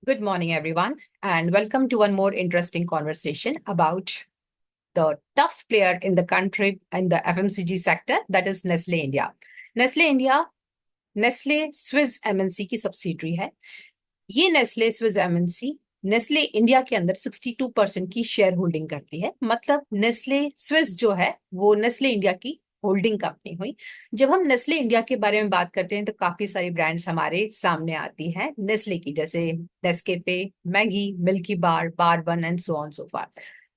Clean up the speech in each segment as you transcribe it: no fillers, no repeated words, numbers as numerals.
Good morning, everyone, and welcome to one more interesting conversation about the tough player in the country in the FMCG sector, that is Nestle India. Nestle India, Nestle Swiss MNC की subsidiary है। ये Nestle Swiss MNC Nestle India के अंदर 62% की share holding करती है। मतलब Nestle Swiss जो है वो नेस्ले इंडिया की होल्डिंग कंपनी हुई। जब हम नेस्ले इंडिया के बारे में बात करते हैं तो काफी सारी ब्रांड्स हमारे सामने आती हैं नेस्ले की, जैसे नेस्कैफे, मैगी, मिल्की बार, बार बन and so on so for.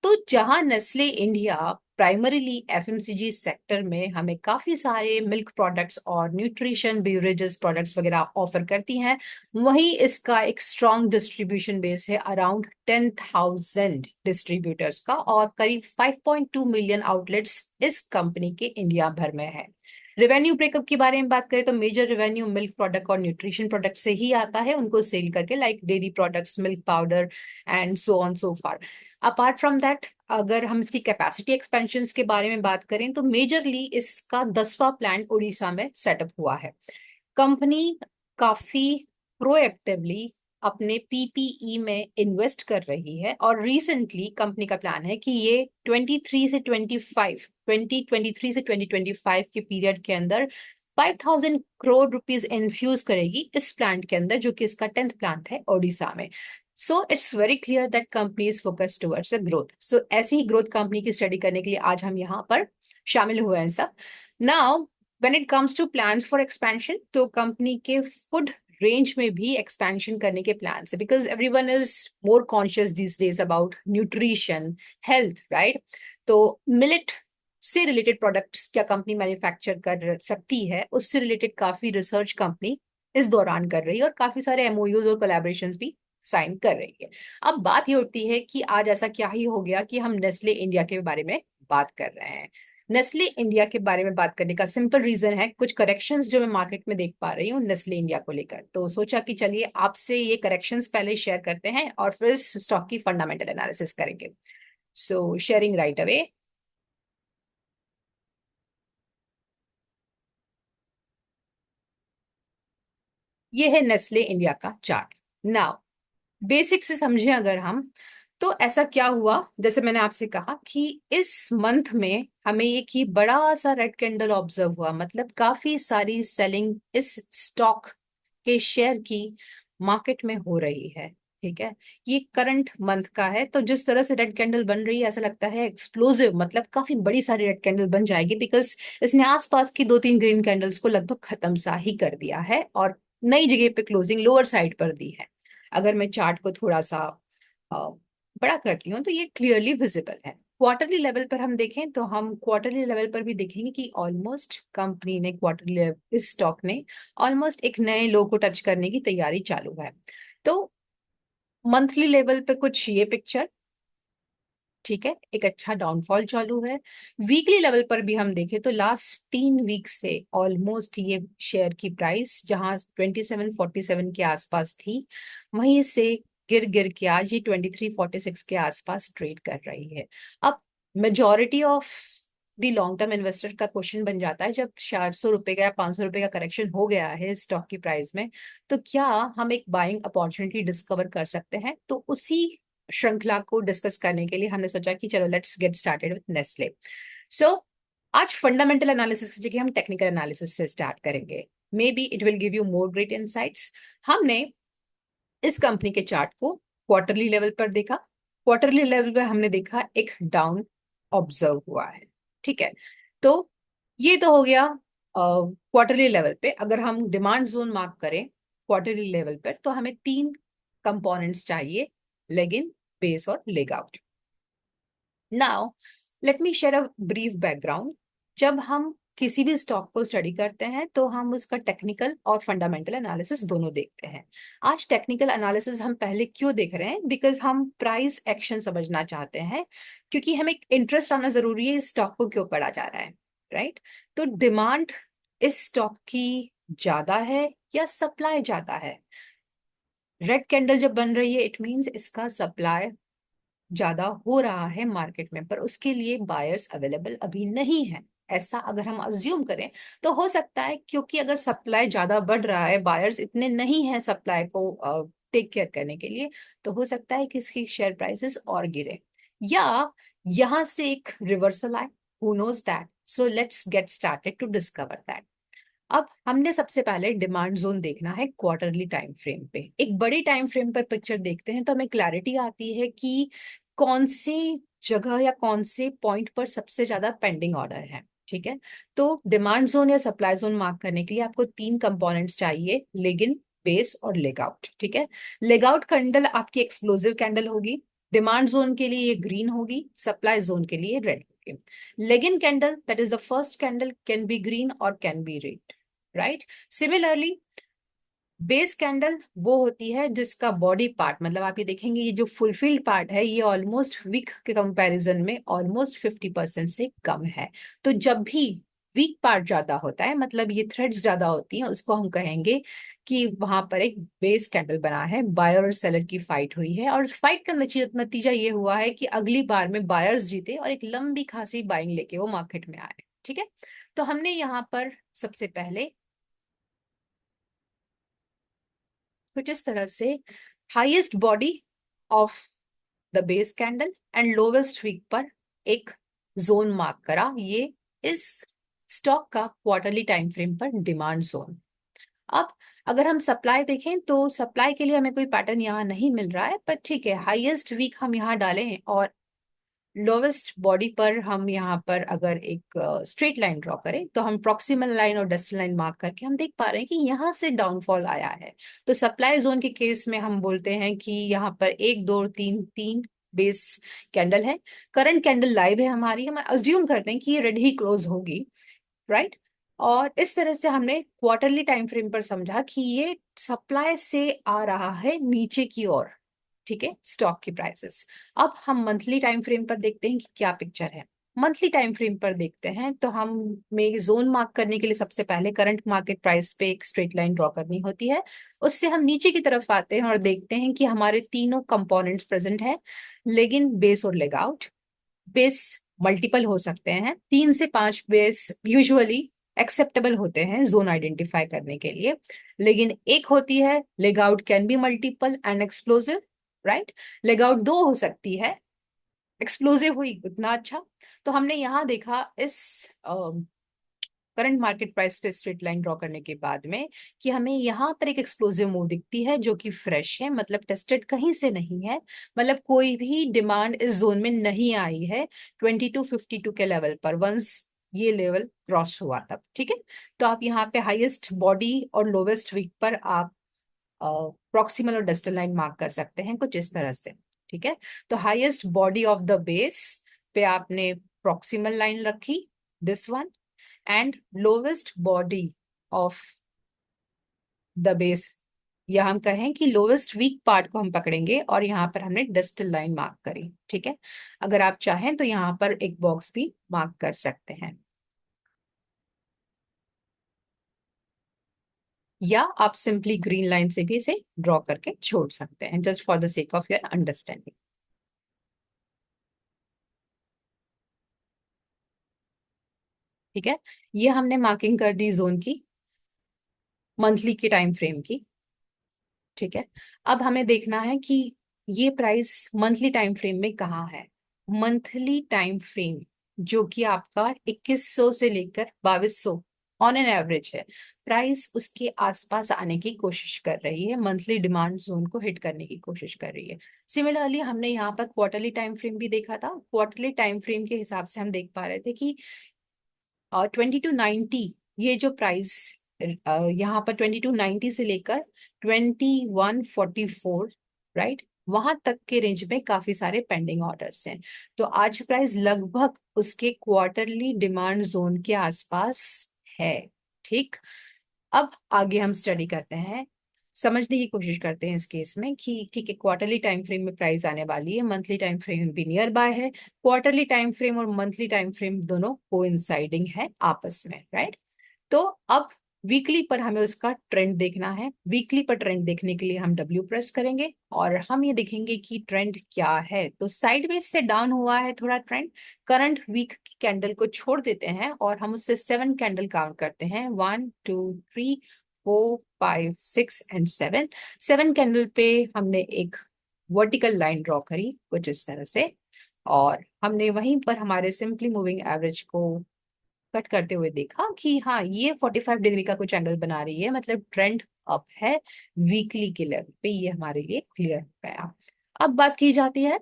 तो जहां Nestle India primarily FMCG sector में हमें काफी सारे मिल्क प्रोडक्ट्स और न्यूट्रिशन बेवरेजेस प्रोडक्ट्स वगैरह ऑफर करती हैं, वहीं इसका एक स्ट्रॉन्ग डिस्ट्रीब्यूशन बेस है, अराउंड 10,000 डिस्ट्रीब्यूटर्स का, और करीब 5.2 मिलियन आउटलेट्स इस कंपनी के इंडिया भर में है। रेवेन्यू ब्रेकअप के बारे में बात करें तो मेजर रेवेन्यू मिल्क प्रोडक्ट और न्यूट्रिशन प्रोडक्ट से ही आता है, उनको सेल करके, like dairy products, milk powder and so on so far. Apart from that, अगर हम इसकी कैपेसिटी एक्सपेंशन के बारे में बात करें तो मेजरली इसका 10वां प्लांट उड़ीसा में सेटअप हुआ है। कंपनी काफी प्रोएक्टिवली अपने पीपीई में इन्वेस्ट कर रही है, और रिसेंटली कंपनी का प्लान है कि ये 2023 से 2025 के पीरियड के अंदर 5,000 करोड़ रुपीस इन्फ्यूज करेगी इस प्लांट के अंदर, जो कि इसका 10th प्लांट है ओडिशा में। So it's very clear that company is focused towards a growth. So ऐसी ही ग्रोथ कंपनी की स्टडी करने के लिए आज हम यहाँ पर शामिल हुए हैं सब। Now when it comes to plans for expansion, तो कंपनी के फूड रेंज में भी एक्सपेंशन करने के प्लान्स है, because everyone is more conscious these days about nutrition, health, right. तो मिलेट से रिलेटेड प्रोडक्ट्स क्या कंपनी मैन्युफैक्चर कर सकती है, उससे रिलेटेड काफी रिसर्च कंपनी इस दौरान कर रही है, और काफी सारे एमओयूज और कोलैबोरेशंस भी साइन कर रही है। अब बात ये उठती है कि आज ऐसा क्या ही हो गया कि हम नेस्ले इंडिया के बारे में बात कर रहे हैं। नेस्ले इंडिया के बारे में बात करने का सिंपल रीजन है कुछ करेक्शंस जो मैं मार्केट में देख पा रही हूँ नेस्ले इंडिया को लेकर। तो सोचा कि चलिए आपसे ये करेक्शंस पहले शेयर करते हैं और फिर स्टॉक की फंडामेंटल एनालिसिस करेंगे। सो शेयरिंग राइट अवे। ये है नेस्ले इंडिया का चार्ट। नाउ बेसिक से समझें अगर हम, तो ऐसा क्या हुआ, जैसे मैंने आपसे कहा कि इस मंथ में हमें एक ही बड़ा सा रेड कैंडल ऑब्जर्व हुआ, मतलब काफी सारी सेलिंग इस स्टॉक के शेयर की मार्केट में हो रही है। ठीक है, ये करंट मंथ का है, तो जिस तरह से रेड कैंडल बन रही है ऐसा लगता है एक्सप्लोसिव, मतलब काफी बड़ी सारी रेड कैंडल बन जाएगी, बिकॉज इसने आसपास की 2-3 ग्रीन कैंडल्स को लगभग खत्म सा ही कर दिया है और नई जगह पे क्लोजिंग लोअर साइड पर दी है। अगर मैं चार्ट को थोड़ा सा अ, बड़ा करती हूँ तो ये क्लियरली विजिबल है। क्वार्टरली लेवल पर हम देखें तो हम क्वार्टरली लेवल पर भी देखेंगे कि ऑलमोस्ट कंपनी ने क्वार्टरली, इस स्टॉक ने ऑलमोस्ट एक नए लो को टच करने की तैयारी चालू है। तो मंथली लेवल पे कुछ ये पिक्चर, ठीक है, एक अच्छा डाउनफॉल चालू है। वीकली लेवल पर भी हम देखें तो लास्ट 3 वीक से ऑलमोस्ट ये शेयर की प्राइस जहां 2747 के आसपास थी, वहीं से गिर गिर के आज ये 2346 के आसपास ट्रेड कर रही है। अब majority of the long term investor का क्वेश्चन बन जाता है, जब 400 रुपए का या 500 रुपए का करेक्शन हो गया है स्टॉक की प्राइस में, तो क्या हम एक बाइंग अपॉर्चुनिटी डिस्कवर कर सकते हैं। तो उसी श्रृंखला को डिस्कस करने के लिए हमने सोचा कि चलो let's get started with Nestle. So आज फंडामेंटल एनालिसिस की जगह हम टेक्निकल एनालिसिस से स्टार्ट करेंगे। May be it will give you more great insights. हमने इस कंपनी के चार्ट को क्वार्टरली लेवल पर देखा। क्वार्टरली लेवल पर हमने देखा एक डाउन ऑब्जर्व हुआ है। ठीक है, तो ये तो हो गया क्वार्टरली लेवल पे। अगर हम डिमांड जोन मार्क करें क्वार्टरली लेवल पर, तो हमें 3 कंपोनेंट्स चाहिए, लेग इन, बेस और leg out. Now let me share a brief background. जब हम किसी भी स्टॉक को स्टडी करते हैं तो हम उसका टेक्निकल और फंडामेंटल एनालिसिस दोनों देखते हैं। आज टेक्निकल एनालिसिस हम पहले क्यों देख रहे हैं, बिकॉज हम प्राइस एक्शन समझना चाहते हैं, क्योंकि हमें इंटरेस्ट आना जरूरी है इस स्टॉक को क्यों पढ़ा जा रहा है, राइट। तो डिमांड इस स्टॉक की ज्यादा है या सप्लाई ज्यादा है। रेड कैंडल जब बन रही है इट मींस इसका सप्लाई ज्यादा हो रहा है मार्केट में, पर उसके लिए बायर्स अवेलेबल अभी नहीं है। ऐसा अगर हम अज्यूम करें तो हो सकता है, क्योंकि अगर सप्लाई ज्यादा बढ़ रहा है, बायर्स इतने नहीं है सप्लाई को टेक केयर करने के लिए, तो हो सकता है कि इसकी शेयर प्राइसेस और गिरे या यहां से एक रिवर्सल आए, who knows that. So let's get started to discover that. अब हमने सबसे पहले डिमांड जोन देखना है क्वार्टरली टाइम फ्रेम पे। एक बड़ी टाइम फ्रेम पर पिक्चर देखते हैं तो हमें क्लैरिटी आती है कि कौन सी जगह या कौन से पॉइंट पर सबसे ज्यादा पेंडिंग ऑर्डर है। ठीक है, तो डिमांड जोन या सप्लाई जोन मार्क करने के लिए आपको तीन कंपोनेंट्स चाहिए, लेग इन, बेस और लेग आउट। ठीक है, लेग आउट कैंडल आपकी एक्सप्लोसिव कैंडल होगी, डिमांड जोन के लिए ये ग्रीन होगी, सप्लाई जोन के लिए रेड होगी। Leg in candle, that is the first candle, can be green और can be red, right. Similarly base candle वो होती है जिसका बॉडी पार्ट, मतलब आप ये देखेंगे ये जो फुलफिल्ड पार्ट है ये ऑलमोस्ट वीक के कंपैरिजन में ऑलमोस्ट 50% से कम है। तो जब भी वीक पार्ट ज्यादा होता है, मतलब ये थ्रेड्स ज्यादा होती हैं, उसको हम कहेंगे कि वहां पर एक बेस कैंडल बना है, बायर और सेलर की फाइट हुई है, और फाइट का नतीजा ये हुआ है कि अगली बार में बायर्स जीते और एक लंबी खासी बाइंग लेके वो मार्केट में आए। ठीक है, तो हमने यहाँ पर सबसे पहले कुछ इस तरह से highest body of the base candle and lowest wick पर एक जोन मार्क करा। ये इस स्टॉक का क्वार्टरली टाइम फ्रेम पर डिमांड जोन। अब अगर हम सप्लाई देखें तो सप्लाई के लिए हमें कोई पैटर्न यहाँ नहीं मिल रहा है, पर ठीक है, हाईएस्ट वीक हम यहाँ डालें और लोवेस्ट बॉडी पर हम यहाँ पर अगर एक स्ट्रेट लाइन ड्रॉ करें तो हम प्रॉक्सिमल लाइन और डेस्टल लाइन मार्क करके हम देख पा रहे हैं कि यहाँ से डाउनफॉल आया है। तो सप्लाई जोन के केस में हम बोलते हैं कि यहाँ पर एक दो तीन तीन बेस कैंडल है, करंट कैंडल लाइव है हमारी, हम अज्यूम करते हैं कि ये रेड ही क्लोज होगी, राइट। और इस तरह से हमने क्वार्टरली टाइम फ्रेम पर समझा कि ये सप्लाई से आ रहा है नीचे की ओर। ठीक है, स्टॉक की प्राइसेस। अब हम मंथली टाइम फ्रेम पर देखते हैं कि क्या पिक्चर है। मंथली टाइम फ्रेम पर देखते हैं तो हम में जोन मार्क करने के लिए सबसे पहले करंट मार्केट प्राइस पे एक स्ट्रेट लाइन ड्रॉ करनी होती है। उससे हम नीचे की तरफ आते हैं और देखते हैं कि हमारे तीनों कंपोनेंट्स प्रेजेंट है, लेग इन, बेस और लेग आउट। बेस मल्टीपल हो सकते हैं, 3 से 5 बेस यूजुअली एक्सेप्टेबल होते हैं जोन आइडेंटिफाई करने के लिए, लेकिन एक होती है leg out can be multiple and explosive, right. Leg out दो हो सकती है, एक्सप्लोसिव हुई उतना अच्छा। तो हमने यहाँ देखा इस करंट मार्केट प्राइस पे स्ट्रेट लाइन ड्रॉ करने के बाद में कि हमें यहाँ पर एक एक्सप्लोसिव मूव दिखती है जो कि फ्रेश है, मतलब टेस्टेड कहीं से नहीं है, मतलब कोई भी डिमांड इस जोन में नहीं आई है 2252 के लेवल पर, वंस ये लेवल क्रॉस हुआ तब। ठीक है, तो आप यहाँ पे हाईएस्ट बॉडी और लोवेस्ट वीक पर आप प्रॉक्सिमल और डिस्टल लाइन मार्क कर सकते हैं कुछ इस तरह से। ठीक है, तो highest body of the base पे आपने प्रॉक्सिमल लाइन रखी, this one, and lowest body of the base, या हम कहें कि लोवेस्ट वीक पार्ट को हम पकड़ेंगे और यहाँ पर हमने डिस्टल लाइन मार्क करी। ठीक है, अगर आप चाहें तो यहाँ पर एक बॉक्स भी मार्क कर सकते हैं, या आप सिंपली ग्रीन लाइन से भी इसे ड्रॉ करके छोड़ सकते हैं, just for the sake of your understanding. ठीक है, ये हमने मार्किंग कर दी जोन की, मंथली के टाइम फ्रेम की। ठीक है, अब हमें देखना है कि ये प्राइस मंथली टाइम फ्रेम में कहाँ है। मंथली टाइम फ्रेम जो कि आपका 2100 से लेकर 2200 ऑन एन एवरेज है, प्राइस उसके आसपास आने की कोशिश कर रही है, मंथली डिमांड जोन को हिट करने की कोशिश कर रही है। सिमिलरली हमने यहाँ पर क्वार्टरली टाइम फ्रेम भी देखा था, क्वार्टरली टाइम फ्रेम के हिसाब से हम देख पा रहे थे कि 2290, ये जो प्राइस यहाँ पर 2290 से लेकर 2144, राइट, वहां तक के रेंज में काफी सारे पेंडिंग ऑर्डर्स हैं। तो आज प्राइस लगभग उसके क्वार्टरली डिमांड जोन के आसपास है। ठीक, अब आगे हम स्टडी करते हैं, समझने की कोशिश करते हैं इस केस में कि ठीक है, क्वार्टरली टाइम फ्रेम में प्राइस आने वाली है, मंथली टाइम फ्रेम भी नियर बाय है, क्वार्टरली टाइम फ्रेम और मंथली टाइम फ्रेम दोनों कोइंसाइडिंग है आपस में, राइट। तो अब वीकली पर हमें उसका ट्रेंड देखना है। वीकली पर ट्रेंड देखने के लिए हम डब्ल्यू प्रेस करेंगे और हम ये देखेंगे कि ट्रेंड क्या है। तो साइडवेज से डाउन हुआ है थोड़ा ट्रेंड, करंट वीक की कैंडल को छोड़ देते हैं और हम उससे 7 कैंडल काउंट करते हैं, 1 2 3 4 5 6 एंड 7। 7 कैंडल पे हमने एक वर्टिकल लाइन ड्रॉ करी कुछ इस तरह से, और हमने वहीं पर हमारे सिंपली मूविंग एवरेज को कट करते हुए देखा कि हाँ, ये 45 डिग्री का कुछ एंगल बना रही है, मतलब ट्रेंड अप है। वीकली के लेवल पे ये हमारे लिए क्लियर हो गया। अब बात की जाती है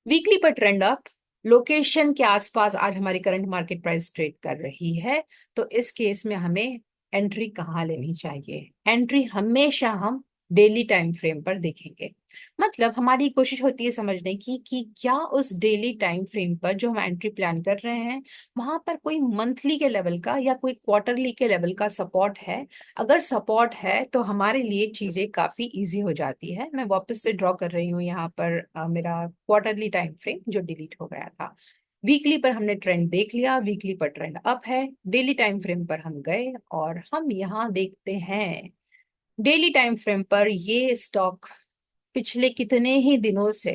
वीकली पर ट्रेंड अप लोकेशन के आसपास आज हमारी करंट मार्केट प्राइस ट्रेड कर रही है, तो इस केस में हमें एंट्री कहाँ लेनी चाहिए? एंट्री हमेशा हम डेली टाइम फ्रेम पर देखेंगे। मतलब हमारी कोशिश होती है समझने की कि क्या उस डेली टाइम फ्रेम पर जो हम एंट्री प्लान कर रहे हैं वहां पर कोई मंथली के लेवल का या कोई क्वार्टरली के लेवल का सपोर्ट है। अगर सपोर्ट है तो हमारे लिए चीजें काफी इजी हो जाती है। मैं वापस से ड्रॉ कर रही हूँ यहाँ पर मेरा क्वार्टरली टाइम फ्रेम जो डिलीट हो गया था। वीकली पर हमने ट्रेंड देख लिया, वीकली पर ट्रेंड अप है। डेली टाइम फ्रेम पर हम गए और हम यहाँ देखते हैं डेली टाइम फ्रेम पर ये स्टॉक पिछले कितने ही दिनों से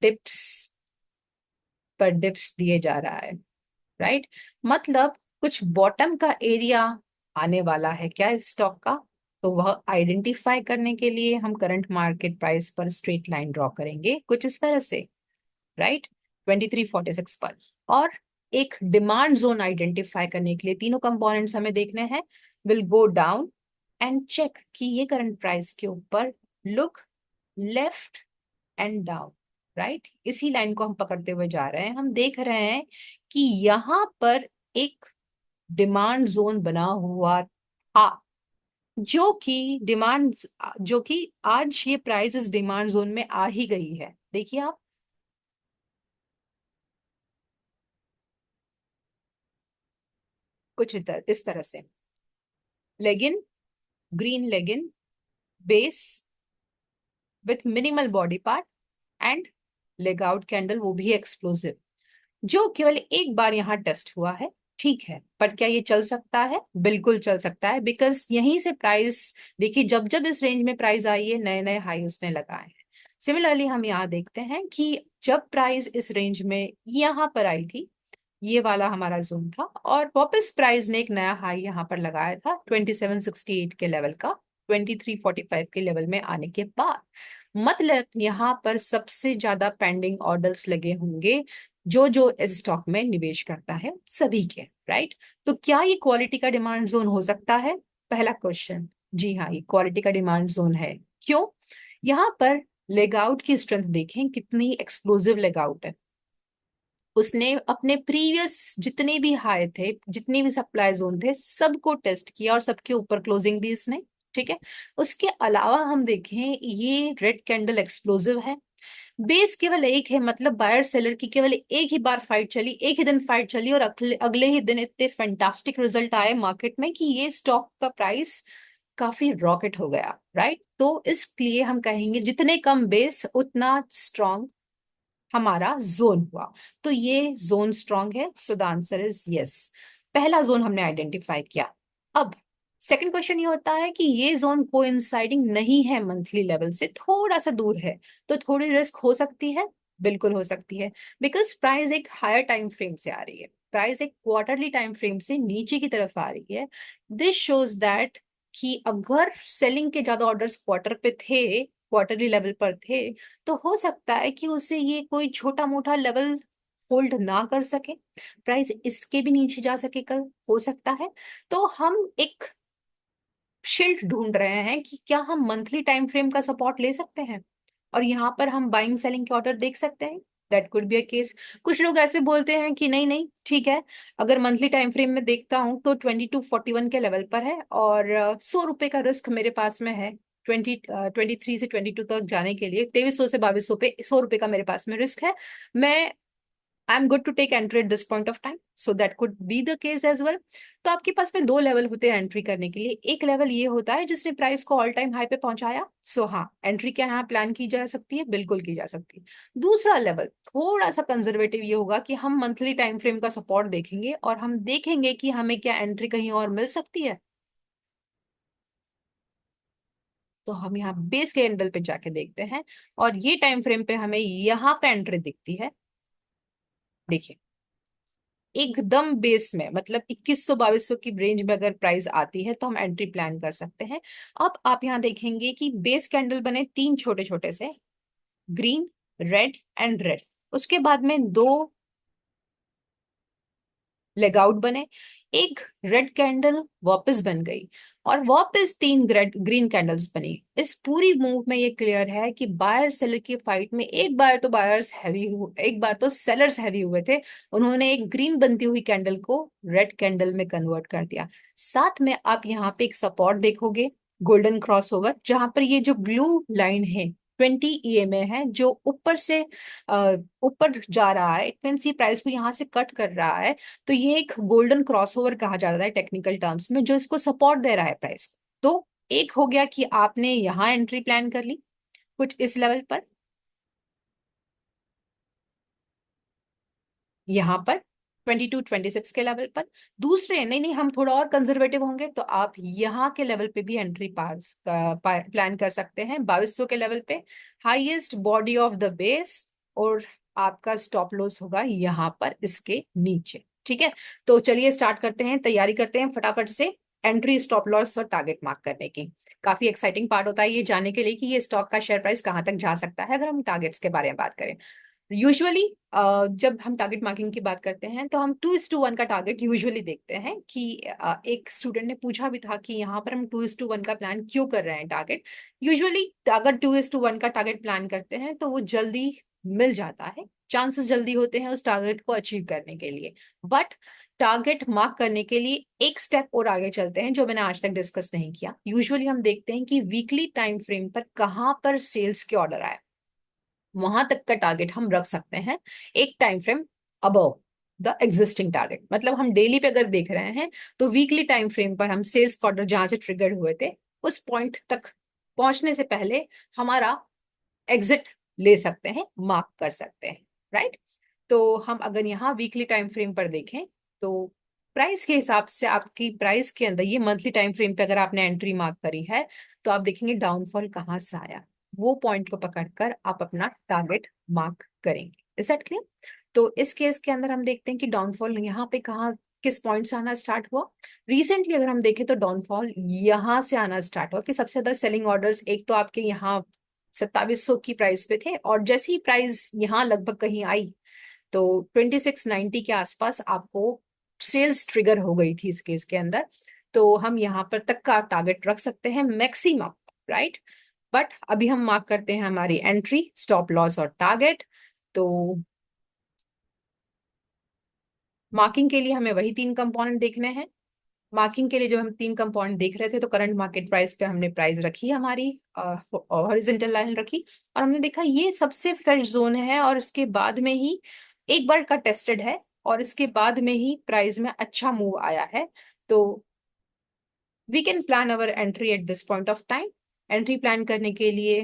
डिप्स पर डिप्स दिए जा रहा है, राइट। मतलब कुछ बॉटम का एरिया आने वाला है क्या इस स्टॉक का, तो वह आइडेंटिफाई करने के लिए हम करंट मार्केट प्राइस पर स्ट्रेट लाइन ड्रॉ करेंगे कुछ इस तरह से, राइट। 2346 पर। और एक डिमांड जोन आइडेंटिफाई करने के लिए तीनों कंपोनेंट्स हमें देखने हैं। Will go down and check कि ये करंट प्राइस के ऊपर look left and down, right. इसी लाइन को हम पकड़ते हुए जा रहे हैं। हम देख रहे हैं कि यहाँ पर एक डिमांड जोन बना हुआ था, जो कि आज ये प्राइस इस डिमांड जोन में आ ही गई है। देखिए आप, कुछ इस तरह से लेगिन, green लेगिन, base with minimal body part and leg out candle, वो भी एक्सप्लोसिव, जो केवल एक बार यहाँ टेस्ट हुआ है। ठीक है, पर क्या ये चल सकता है? बिल्कुल चल सकता है, बिकॉज यहीं से प्राइस, देखिए जब जब इस रेंज में प्राइस आई है नए नए हाई उसने लगाए हैं। सिमिलरली हम यहाँ देखते हैं कि जब प्राइस इस रेंज में यहाँ पर आई थी, ये वाला हमारा जोन था, और वापस प्राइस ने एक नया हाई यहाँ पर लगाया था 2768 के लेवल का, 2345 के लेवल में आने के बाद। मतलब यहाँ पर सबसे ज्यादा पेंडिंग ऑर्डर्स लगे होंगे जो जो इस स्टॉक में निवेश करता है सभी के, राइट। तो क्या ये क्वालिटी का डिमांड जोन हो सकता है? पहला क्वेश्चन, जी हाँ, ये क्वालिटी का डिमांड जोन है। क्यों? यहाँ पर लेग आउट की स्ट्रेंथ देखें, कितनी एक्सप्लोसिव लेग आउट है। उसने अपने प्रीवियस जितने भी हाई थे, जितने भी सप्लाई जोन थे, सबको टेस्ट किया और सबके ऊपर क्लोजिंग दी इसने। ठीक है। उसके अलावा हम देखें, ये रेड कैंडल एक्सप्लोसिव है। बेस केवल एक है, मतलब बायर सेलर की केवल एक ही बार फाइट चली, एक ही दिन फाइट चली, और अगले अगले ही दिन इतने फैंटास्टिक रिजल्ट आए मार्केट में कि ये स्टॉक का प्राइस काफी रॉकेट हो गया, राइट। तो इसलिए हम कहेंगे जितने कम बेस उतना स्ट्रॉन्ग हमारा जोन हुआ। तो ये जोन स्ट्रांग है, so the answer is yes. पहला जोन हमने आइडेंटिफाई किया। अब सेकंड क्वेश्चन ये होता है कि ये जोन कोइंसाइडिंग नहीं है मंथली लेवल से, थोड़ा सा दूर है, तो थोड़ी रिस्क हो सकती है। बिल्कुल हो सकती है, बिकॉज प्राइस एक हायर टाइम फ्रेम से आ रही है, प्राइस एक क्वार्टरली टाइम फ्रेम से नीचे की तरफ आ रही है। दिस शोज दैट कि अगर सेलिंग के ज्यादा ऑर्डर्स क्वार्टर पे थे, क्वार्टरली लेवल पर थे, तो हो सकता है कि उसे ये कोई छोटा मोटा लेवल होल्ड ना कर सके, प्राइस इसके भी नीचे जा सके कल, हो सकता है। तो हम एक शील्ड ढूंढ रहे हैं कि क्या हम मंथली टाइम फ्रेम का सपोर्ट ले सकते हैं और यहाँ पर हम बाइंग सेलिंग के ऑर्डर देख सकते हैं। That could be a case. कुछ लोग ऐसे बोलते हैं कि नहीं नहीं ठीक है, अगर मंथली टाइम फ्रेम में देखता हूँ तो 2241 के लेवल पर है और 100 रुपए का रिस्क मेरे पास में है। 23 से 22 तक जाने के लिए 2300 से 2200 पे 100 रुपए का मेरे पास में रिस्क है। मैं I am good to take entry at this point of time, so that could be the case as well. तो आपके पास में दो लेवल होते हैं एंट्री करने के लिए। एक लेवल ये होता है जिसने प्राइस को ऑल टाइम हाई पे पहुंचाया, सो हाँ, एंट्री क्या यहाँ प्लान की जा सकती है, बिल्कुल की जा सकती है। दूसरा लेवल थोड़ा सा कंजर्वेटिव ये होगा कि हम मंथली टाइम फ्रेम का सपोर्ट देखेंगे और हम देखेंगे कि हमें क्या एंट्री कहीं और मिल सकती है। तो हम यहाँ बेस कैंडल पे जाके देखते हैं और ये टाइम फ्रेम पे हमें यहाँ पे एंट्री दिखती है। देखिए एकदम बेस में, मतलब 2100 2200 की रेंज में अगर प्राइस आती है तो हम एंट्री प्लान कर सकते हैं। अब आप यहाँ देखेंगे कि बेस कैंडल बने तीन छोटे छोटे से, ग्रीन, रेड एंड रेड। उसके बाद में दो लेग आउट बने, एक रेड कैंडल वापस बन गई, और वापस तीन ग्रीन कैंडल्स बनी। इस पूरी मूव में ये क्लियर है कि बायर सेलर की फाइट में एक बार तो बायर्स हैवी हुए, एक बार तो सेलर्स हैवी हुए थे। उन्होंने एक ग्रीन बनती हुई कैंडल को रेड कैंडल में कन्वर्ट कर दिया। साथ में आप यहाँ पे एक सपोर्ट देखोगे, गोल्डन क्रॉसओवर, जहां पर ये जो ब्लू लाइन है 20 EMA है, जो ऊपर से ऊपर जा रहा है, इट मीन्स ये प्राइस को यहाँ से कट कर रहा है। तो ये एक गोल्डन क्रॉसओवर कहा जाता है टेक्निकल टर्म्स में, जो इसको सपोर्ट दे रहा है प्राइस को। तो एक हो गया कि आपने यहाँ एंट्री प्लान कर ली कुछ इस लेवल पर, यहाँ पर 22 26 के लेवल पर। दूसरे, नहीं नहीं, हम थोड़ा और कंजर्वेटिव होंगे तो आप यहाँ के लेवल पे भी एंट्री पास प्लान कर सकते हैं, 2200 के लेवल पे, highest body of the base. और आपका स्टॉप लॉस होगा यहाँ पर इसके नीचे। ठीक है, तो चलिए स्टार्ट करते हैं, तैयारी करते हैं फटाफट से एंट्री, स्टॉप लॉस और टारगेट मार्क करने की। काफी एक्साइटिंग पार्ट होता है ये जानने के लिए कि ये स्टॉक का शेयर प्राइस कहाँ तक जा सकता है अगर हम टारगेट्स के बारे में बात करें। यूजुअली जब हम टारगेट मार्किंग की बात करते हैं तो हम 2:1 का टारगेट यूजुअली देखते हैं कि एक स्टूडेंट ने पूछा भी था कि यहाँ पर हम 2:1 का प्लान क्यों कर रहे हैं टारगेट। यूजुअली अगर 2:1 का टारगेट प्लान करते हैं तो वो जल्दी मिल जाता है, चांसेस जल्दी होते हैं उस टारगेट को अचीव करने के लिए। बट टारगेट मार्क करने के लिए एक स्टेप और आगे चलते हैं जो मैंने आज तक डिस्कस नहीं किया। यूजुअली हम देखते हैं कि वीकली टाइम फ्रेम पर कहाँ पर सेल्स के ऑर्डर आए, वहां तक का टारगेट हम रख सकते हैं एक time frame above the existing target. मतलब हम डेली पे अगर देख रहे हैं तो वीकली टाइम फ्रेम पर हम सेल्स ऑर्डर जहां से ट्रिगर्ड हुए थे उस पॉइंट तक पहुंचने से पहले हमारा एग्जिट ले सकते हैं, मार्क कर सकते हैं। राइट, तो हम अगर यहाँ वीकली टाइम फ्रेम पर देखें तो प्राइस के हिसाब से आपकी प्राइस के अंदर ये मंथली टाइम फ्रेम पे अगर आपने एंट्री मार्क करी है तो आप देखेंगे डाउनफॉल कहाँ से आया, वो पॉइंट को पकड़कर आप अपना टारगेट मार्क करेंगे। Is that clear? तो इस केस के अंदर हम देखते हैं कि डाउनफॉल यहाँ पे कहाँ, किस पॉइंट से आना स्टार्ट हुआ। रिसेंटली अगर हम देखें तो डाउनफॉल यहाँ से आना स्टार्ट हुआ कि सबसे ज्यादा सेलिंग ऑर्डर्स एक तो आपके यहाँ 2700 की प्राइस पे थे, और जैसे ही प्राइस यहाँ लगभग कहीं आई तो 2690 के आसपास आपको सेल्स ट्रिगर हो गई थी इस केस के अंदर। तो हम यहाँ पर तक का टारगेट रख सकते हैं मैक्सिमम। राइट, बट अभी हम मार्क करते हैं हमारी एंट्री, स्टॉप लॉस और टारगेट। तो मार्किंग के लिए हमें वही तीन कंपोनेंट देखने हैं। मार्किंग के लिए जब हम तीन कंपाउंड देख रहे थे तो करंट मार्केट प्राइस पे हमने प्राइस रखी हमारी, हॉरिजॉन्टल लाइन रखी, और हमने देखा ये सबसे फ्रेश जोन है, और इसके बाद में ही एक बार का टेस्टेड है, और इसके बाद में ही प्राइस में अच्छा मूव आया है। तो we can plan our entry at this point of time. Entry plan करने के लिए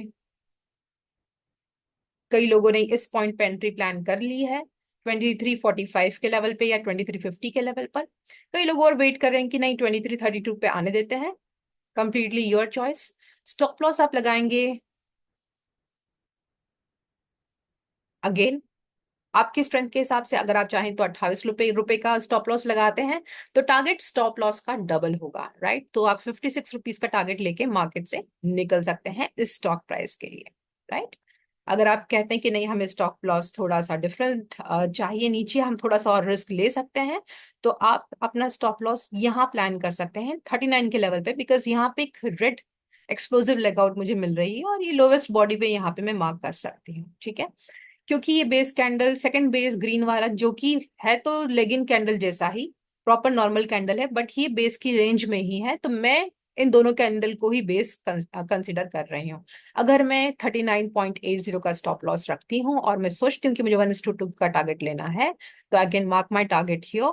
कई लोगों ने इस पॉइंट पे एंट्री प्लान कर ली है 2345 के लेवल पे या 2350 के लेवल पर। कई लोग और वेट कर रहे हैं कि नहीं 2332 पे आने देते हैं, completely your choice. Stop loss आप लगाएंगे अगेन आपकी स्ट्रेंथ के हिसाब से, अगर आप चाहें तो 28 रुपए का स्टॉप लॉस लगाते हैं तो टारगेट स्टॉप लॉस का डबल होगा। राइट, तो आप 56 रुपीज का टारगेट लेके मार्केट से निकल सकते हैं इस स्टॉक प्राइस के लिए। राइट, अगर आप कहते हैं कि नहीं हमें स्टॉप लॉस थोड़ा सा डिफरेंट चाहिए, नीचे हम थोड़ा सा और रिस्क ले सकते हैं, तो आप अपना स्टॉप लॉस यहाँ प्लान कर सकते हैं 39 के लेवल पे, बिकॉज यहाँ पे एक रेड एक्सप्लोसिव लेगआउट मुझे मिल रही है और ये लोवेस्ट बॉडी पे यहाँ पे मैं मार्क कर सकती हूँ। ठीक है, क्योंकि ये base candle second base green वाला जो कि है तो लेगिन कैंडल जैसा ही प्रॉपर नॉर्मल कैंडल है, बट ये बेस की रेंज में ही है, तो मैं इन दोनों कैंडल को ही बेस कंसिडर कर रही हूँ। अगर मैं 39.80 का स्टॉप लॉस रखती हूँ और मैं सोचती हूँ कि मुझे 1:2 का टारगेट लेना है, तो I can mark my target here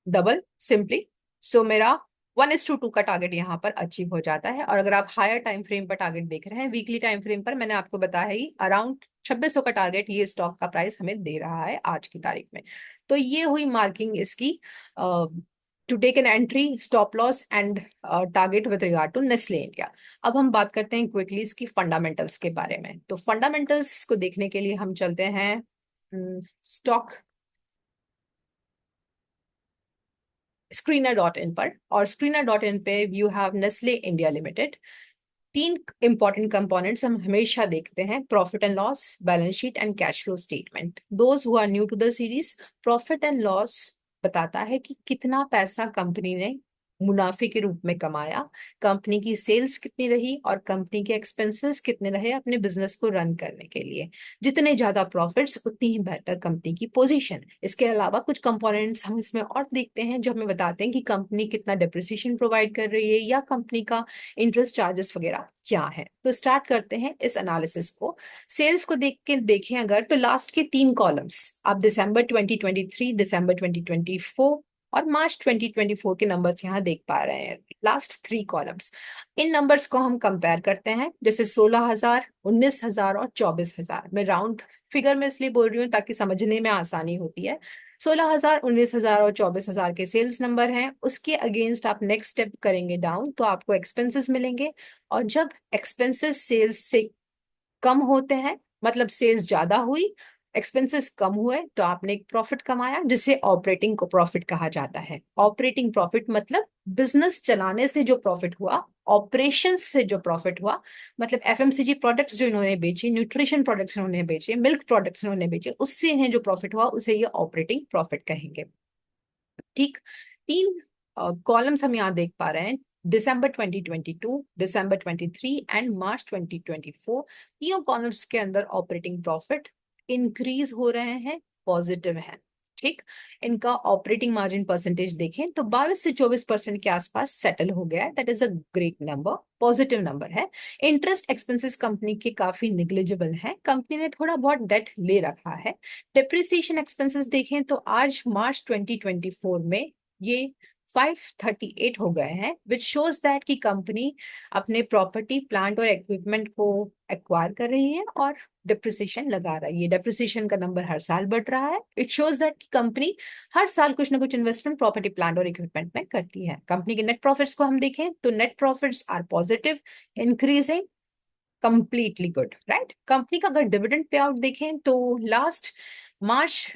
double simply. So मेरा 1:2 का टारगेट यहाँ पर अचीव हो जाता है। और अगर आप हायर टाइम फ्रेम पर टारगेट देख रहे हैं, वीकली टाइम फ्रेम पर मैंने आपको बताया ही अराउंड 2600 का टारगेट ये स्टॉक का प्राइस हमें दे रहा है आज की तारीख में। तो ये हुई मार्किंग इसकी to take an entry, stop loss and target with regard to Nestle India. अब हम बात करते हैं क्विकली इसकी फंडामेंटल्स के बारे में। तो फंडामेंटल्स को देखने के लिए हम चलते हैं स्टॉक screener.in पर, और screener.in पे you have Nestle India Limited. तीन इंपॉर्टेंट कंपोनेंट्स हम हमेशा देखते हैं: profit and loss, balance sheet and cash flow statement. Those who are new to the series, profit and loss बताता है कि कितना पैसा कंपनी ने मुनाफे के रूप में कमाया, कंपनी की सेल्स कितनी रही और कंपनी के एक्सपेंसेस कितने रहे अपने बिजनेस को रन करने के लिए। जितने ज्यादा प्रॉफिट्स उतनी ही बेहतर कंपनी की पोजीशन। इसके अलावा कुछ कंपोनेंट्स हम इसमें और देखते हैं जो हमें बताते हैं कि कंपनी कितना डिप्रिसिएशन प्रोवाइड कर रही है या कंपनी का इंटरेस्ट चार्जेस वगैरह क्या है। तो स्टार्ट करते हैं इस एनालिसिस को। सेल्स को देख के देखें अगर, तो लास्ट के तीन कॉलम्स आप दिसंबर 2023, दिसंबर 2024 और मार्च 2024 के नंबर्स यहाँ देख पा रहे हैं। लास्ट थ्री कॉलम्स, इन नंबर्स को हम कंपेयर करते हैं। जैसे 16,000, 19,000 और 24,000। मैं राउंड फिगर में इसलिए बोल रही हूँ ताकि समझने में आसानी होती है। 16,000, 19,000 और 24,000 के सेल्स नंबर हैं। उसके अगेंस्ट आप नेक्स्ट स्टेप करेंगे डाउन तो आपको एक्सपेंसेस मिलेंगे। और जब एक्सपेंसेस सेल्स से कम होते हैं, मतलब सेल्स ज्यादा हुई, एक्सपेंसेस कम हुए, तो आपने एक प्रॉफिट कमाया जिसे ऑपरेटिंग को प्रॉफिट कहा जाता है। ऑपरेटिंग प्रॉफिट मतलब बिजनेस चलाने से जो प्रॉफिट हुआ, ऑपरेशन से जो प्रॉफिट हुआ, मतलब एफएमसीजी प्रोडक्ट्स जो इन्होंने बेचे, न्यूट्रिशन प्रोडक्ट्स इन्होंने बेचे, मिल्क प्रोडक्ट्स इन्होंने बेचे, उससे इन्हें जो प्रॉफिट हुआ उसे ये ऑपरेटिंग प्रॉफिट कहेंगे। ठीक, तीन कॉलम्स हम यहाँ देख पा रहे हैं: दिसंबर 2022, दिसंबर 23 एंड मार्च 2024। तीनों कॉलम्स के अंदर ऑपरेटिंग प्रॉफिट इंक्रीज हो रहे हैं, पॉजिटिव है। ठीक, इनका ऑपरेटिंग मार्जिन परसेंटेज देखें तो 22 से 24% के आसपास सेटल हो गया है। That is a great number, positive number है। इंटरेस्ट एक्सपेंसेस कंपनी के काफी निग्लिजिबल हैं, कंपनी ने थोड़ा बहुत डेट ले रखा है। डिप्रिसिएशन एक्सपेंसेस देखें तो आज मार्च 2024 में ये 538 हो गए हैं, विच शोज दैट कि कंपनी अपने प्रॉपर्टी, प्लांट और इक्विपमेंट को एक्वायर कर रही है और डिप्रिसिएशन लगा रही है। डिप्रिसिएशन का नंबर हर साल बढ़ रहा है। इट शोज दैट कि कंपनी हर साल कुछ ना कुछ इन्वेस्टमेंट प्रॉपर्टी, प्लांट और इक्विपमेंट में करती है। कंपनी के नेट प्रॉफिट्स को हम देखें तो net profits are positive, increasing, completely good, right. Company का अगर डिविडेंड पे आउट देखें तो लास्ट मार्च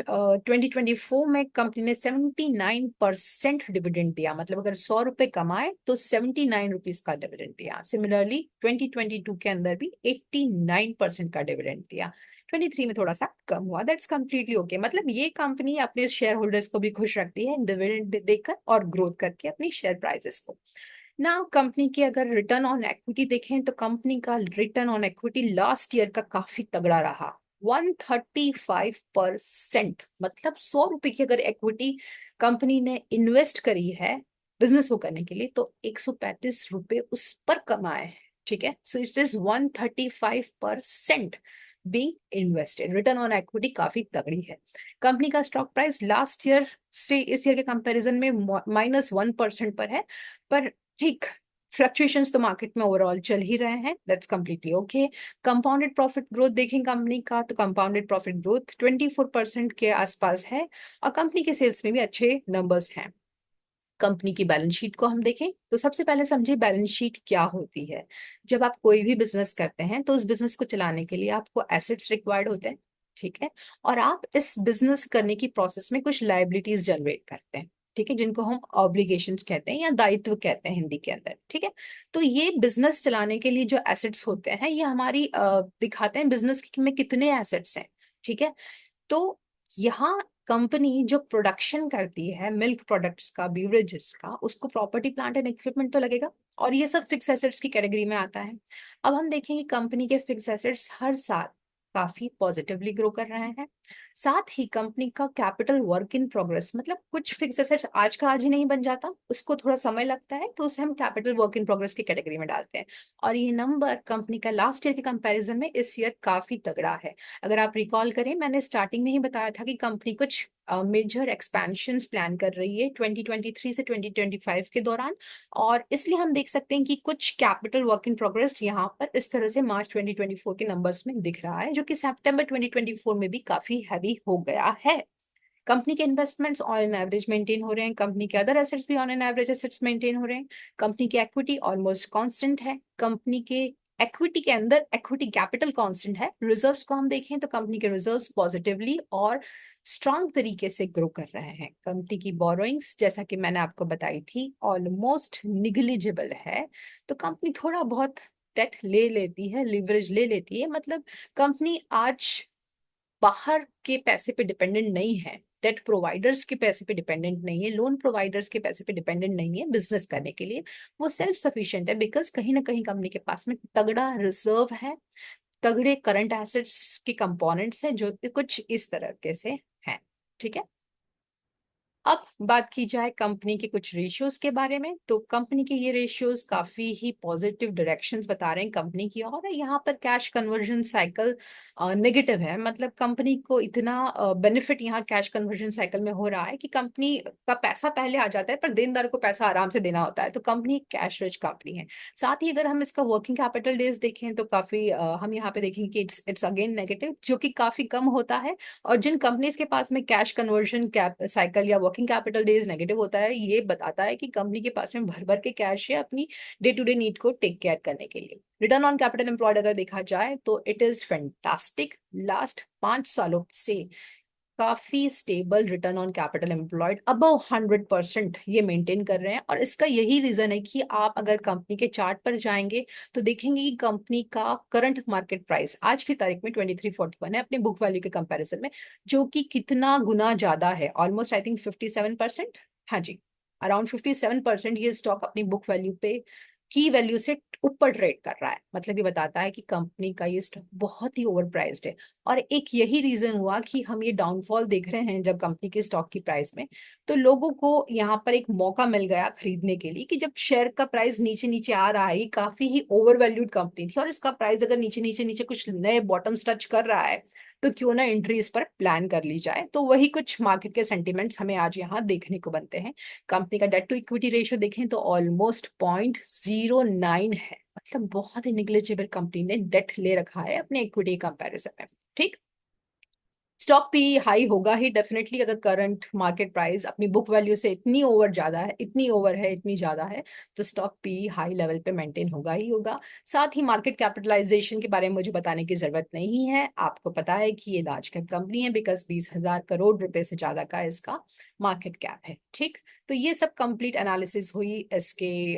2024 में कंपनी ने 79% डिविडेंड दिया। मतलब अगर 100 रुपए कमाए तो 79 रुपीज का डिविडेंड दिया। सिमिलरली 2022 के अंदर भी 89% का डिविडेंड दिया। 23 में थोड़ा सा कम हुआ, दैट्स कंप्लीटली ओके। मतलब ये कंपनी अपने शेयर होल्डर्स को भी खुश रखती है डिविडेंड देकर और ग्रोथ करके अपनी शेयर प्राइसेस को। ना कंपनी की अगर रिटर्न ऑन इक्विटी देखें तो कंपनी का return on equity last year का काफी तगड़ा रहा, 135%। मतलब 100 रुपए की अगर इक्विटी कंपनी ने इन्वेस्ट करी है बिजनेस को करने के लिए तो 135 रुपए उस पर कमाए हैं। ठीक है, so it is 135% being invested. Return on equity काफी तगड़ी है। कंपनी का स्टॉक प्राइस लास्ट ईयर से इस ईयर के कंपैरिजन में -1% पर है, पर ठीक, फ्लक्चुएशंस तो मार्केट में ओवरऑल चल ही रहे हैं, that's completely okay. Compounded profit growth देखें कंपनी का तो कंपाउंडेड प्रॉफिट ग्रोथ 24% के आसपास है और कंपनी के सेल्स में भी अच्छे नंबर्स हैं। कंपनी की बैलेंस शीट को हम देखें तो सबसे पहले समझिए बैलेंस शीट क्या होती है। जब आप कोई भी बिजनेस करते हैं तो उस बिजनेस को चलाने के लिए आपको एसेट्स रिक्वायर्ड होते हैं। ठीक है, और आप इस बिजनेस करने की प्रोसेस में कुछ लाइबिलिटीज जनरेट करते हैं। ठीक है, जिनको हम ऑब्लिगेशंस कहते हैं या दायित्व कहते हैं हिंदी के अंदर। ठीक है, तो ये बिजनेस चलाने के लिए जो एसेट्स होते हैं ये हमारी दिखाते हैं बिजनेस में कितने एसेट्स हैं। ठीक है, तो यहाँ कंपनी जो प्रोडक्शन करती है मिल्क प्रोडक्ट्स का, बीवरेजेस का, उसको प्रॉपर्टी, प्लांट एंड इक्विपमेंट तो लगेगा और ये सब फिक्स एसेट्स की कैटेगरी में आता है। अब हम देखेंगे कंपनी के फिक्स एसेट्स हर साल काफी पॉजिटिवली ग्रो कर रहे हैं। साथ ही कंपनी का कैपिटल वर्क इन प्रोग्रेस, मतलब कुछ फिक्स एसेट्स आज का आज ही नहीं बन जाता, उसको थोड़ा समय लगता है, तो उसे हम कैपिटल वर्क इन प्रोग्रेस की कैटेगरी में डालते हैं। और ये नंबर कंपनी का लास्ट ईयर के कंपैरिजन में इस ईयर काफी तगड़ा है। अगर आप रिकॉल करें, मैंने स्टार्टिंग में ही बताया था कि कंपनी कुछ मेजर एक्सपेंशंस प्लान कर रही है 2023 से 2025 के दौरान, और इसलिए हम देख सकते हैं कि कुछ कैपिटल वर्क इन प्रोग्रेस यहाँ पर इस तरह से मार्च 2024 के नंबर्स में दिख रहा है, जो कि सितंबर 2024 में भी काफी हैवी हो गया है। कंपनी के investments on an average maintain हो रहे हैं, कंपनी के अदर एसेट्स भी on an average assets maintain हो रहे हैं, कंपनी की इक्विटी ऑलमोस्ट कांस्टेंट है, कंपनी के इक्विटी के अंदर इक्विटी कैपिटल कांस्टेंट है। रिजर्व्स को हम देखें तो कंपनी के रिजर्व्स पॉजिटिवली और स्ट्रांग तरीके से ग्रो कर रहे हैं। कंपनी की बोरोइंग्स जैसा कि मैंने आपको बताई थी ऑलमोस्ट निग्लिजिबल है। तो कंपनी थोड़ा बहुत डेट ले लेती है, लिवरेज ले लेती है, मतलब कंपनी आज बाहर के पैसे पे डिपेंडेंट नहीं है, डेट प्रोवाइडर्स के पैसे पे डिपेंडेंट नहीं है, लोन प्रोवाइडर्स के पैसे पे डिपेंडेंट नहीं है बिजनेस करने के लिए। वो सेल्फ सफिशिएंट है बिकॉज कहीं ना कहीं कंपनी के पास में तगड़ा रिजर्व है, तगड़े करंट एसेट्स के कंपोनेंट्स हैं जो कुछ इस तरह के से हैं। ठीक है, अब बात की जाए कंपनी के कुछ रेशियोज के बारे में, तो कंपनी के ये रेशियोज काफी ही पॉजिटिव डायरेक्शंस बता रहे हैं कंपनी की। और यहाँ पर कैश कन्वर्जन साइकिल नेगेटिव है, मतलब कंपनी को इतना बेनिफिट यहाँ कैश कन्वर्जन साइकिल में हो रहा है कि कंपनी का पैसा पहले आ जाता है पर देनदार को पैसा आराम से देना होता है। तो कंपनी कैश रिच कंपनी है। साथ ही अगर हम इसका वर्किंग कैपिटल डेज देखें तो काफी हम यहाँ पे देखेंगे कि इट्स अगेन नेगेटिव, जो कि काफी कम होता है। और जिन कंपनीज के पास में कैश कन्वर्जन कैप साइकिल या वर्किंग कैपिटल डेज नेगेटिव होता है, ये बताता है कि कंपनी के पास में भर भर के कैश है अपनी डे टू डे नीड को टेक केयर करने के लिए। रिटर्न ऑन कैपिटल एम्प्लॉयड अगर देखा जाए तो इट इज फैंटास्टिक। लास्ट 5 सालों से काफी stable return on capital employed above 100% ये मेंटेन कर रहे हैं। और इसका यही रीजन है कि आप अगर कंपनी के चार्ट पर जाएंगे तो देखेंगे कि कंपनी का करंट मार्केट प्राइस आज की तारीख में 2341 है अपने बुक वैल्यू के कंपैरिजन में, जो कि कितना गुना ज्यादा है, ऑलमोस्ट आई थिंक 57%। हाँ जी, अराउंड 57% ये स्टॉक अपनी बुक वैल्यू पे की वैल्यू से ऊपर ट्रेड कर रहा है। मतलब ये बताता है कि कंपनी का ये स्टॉक बहुत ही ओवर प्राइस्ड है। और एक यही रीजन हुआ कि हम ये डाउनफॉल देख रहे हैं जब कंपनी के स्टॉक की प्राइस में, तो लोगों को यहाँ पर एक मौका मिल गया खरीदने के लिए कि जब शेयर का प्राइस नीचे नीचे आ रहा है, काफी ही ओवर वैल्यूड कंपनी थी और इसका प्राइस अगर नीचे नीचे नीचे कुछ नए बॉटम्स टच कर रहा है तो क्यों ना एंट्री इस पर प्लान कर ली जाए। तो वही कुछ मार्केट के सेंटिमेंट्स हमें आज यहाँ देखने को बनते हैं। कंपनी का डेट टू इक्विटी रेशियो देखें तो ऑलमोस्ट 0.09 है, मतलब बहुत ही निग्लिजिबल कंपनी ने डेट ले रखा है अपने इक्विटी कंपैरिजन में। ठीक, स्टॉक पी हाई होगा ही डेफिनेटली अगर करंट मार्केट प्राइस अपनी बुक वैल्यू से इतनी ओवर ज्यादा है, इतनी ओवर है, इतनी ज्यादा है, तो स्टॉक पी हाई लेवल पे मेंटेन होगा ही होगा। साथ ही मार्केट कैपिटलाइजेशन के बारे में मुझे बताने की जरूरत नहीं है, आपको पता है कि ये लार्ज कैप कंपनी है बिकॉज 20,000 करोड़ रुपए से ज्यादा का इसका मार्केट कैप है। ठीक, तो ये सब कंप्लीट एनालिसिस हुई इसके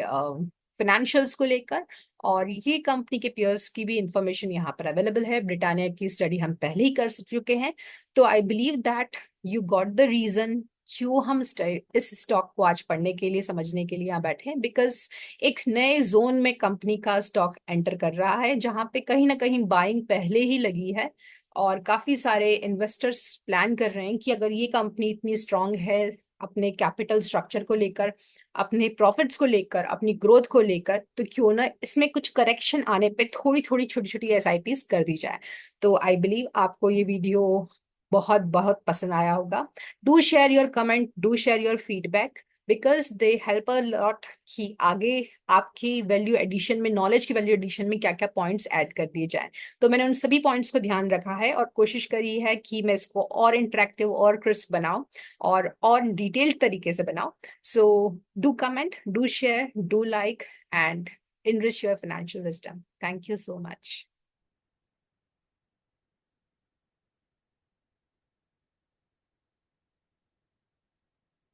फाइनेंशियल्स को लेकर। और ये कंपनी के पियर्स की भी इंफॉर्मेशन यहाँ पर अवेलेबल है, ब्रिटानिया की स्टडी हम पहले ही कर चुके हैं। तो I believe that you got the reason क्यों हम इस स्टॉक को आज पढ़ने के लिए, समझने के लिए यहाँ बैठे हैं, बिकॉज एक नए जोन में कंपनी का स्टॉक एंटर कर रहा है जहां पे कहीं ना कहीं बाइंग पहले ही लगी है। और काफी सारे इन्वेस्टर्स प्लान कर रहे हैं कि अगर ये कंपनी इतनी स्ट्रांग है अपने कैपिटल स्ट्रक्चर को लेकर, अपने प्रॉफिट्स को लेकर, अपनी ग्रोथ को लेकर, तो क्यों ना इसमें कुछ करेक्शन आने पे थोड़ी थोड़ी छोटी छोटी एसआईपीस कर दी जाए। तो आई बिलीव आपको ये वीडियो बहुत बहुत पसंद आया होगा। Do share your comment, do share your feedback because they help a lot कि आगे आपकी वैल्यू एडिशन में, नॉलेज की वैल्यू एडिशन में क्या क्या पॉइंट्स ऐड कर दिए जाए। तो मैंने उन सभी पॉइंट्स को ध्यान रखा है और कोशिश करी है कि मैं इसको और इंटरेक्टिव और क्रिस्प बनाऊं और डिटेल्ड तरीके से बनाऊं। So do comment, do share, do like, and enrich your financial wisdom. Thank you so much.